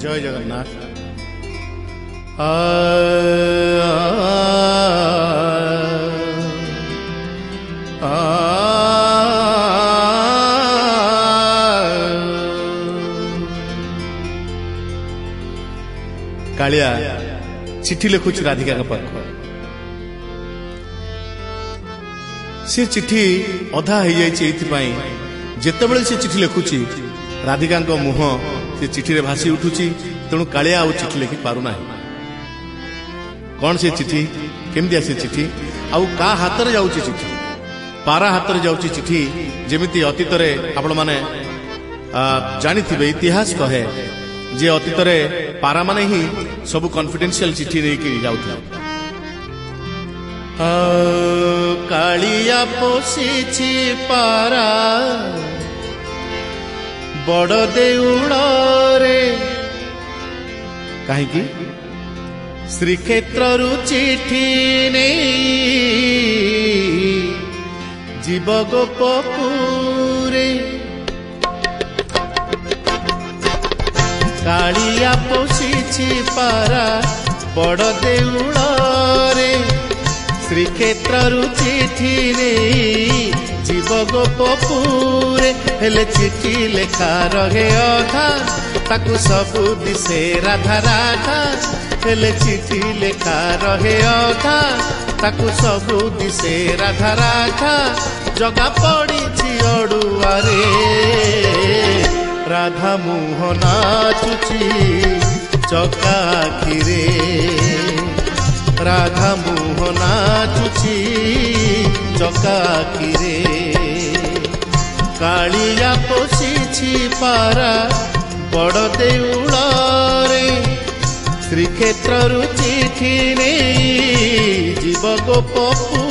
जय जगन्नाथ। कालिया चिट्ठी लिखुच राधिका का पाख से चिट्ठी अधा हो जाए जितेबाला से चिट्ठी लिखुची राधिका मुह से चिट्ठी भासी उठुची तेणु कालिया आ चिट्ठी लिखि पारुना कौन से चिट्ठी केमती से चिट्ठी आउ का हाथ में जाऊँगी चिट्ठी पारा हाथ में जाऊँगी चिट्ठी जमी अतीत आपण मैंने जानी इतिहास कहे जे अतीत पारा माने ही सब कॉन्फिडेंशियल चिट्ठी नहीं जाऊला कालिया पोषी पारा बड़ देउल रे कहीं श्रीक्षेत्र चिट्ठी नहीं जीव गोपपुरे कालिया पोषी पारा बड़ देउल रे श्रीक्षेत्र चिट्ठी नहीं जीव गोपपुरे हेले चिट्ठी लेखा रहे अधा ताकू सबू दिशे राधा राधा हेले चिट्ठी लेखा रहे अधा ताकू सबू दिशे राधा राधा जगा पड़ी अड़ुआरे राधा मुह नाचुची चका आखिरे राधा मुह नाचुची चका आखिरे कालिया पोषी पारा बड़ देउल रे श्रीक्षेत्र चिट्ठी नहीं जीव गोपपुरे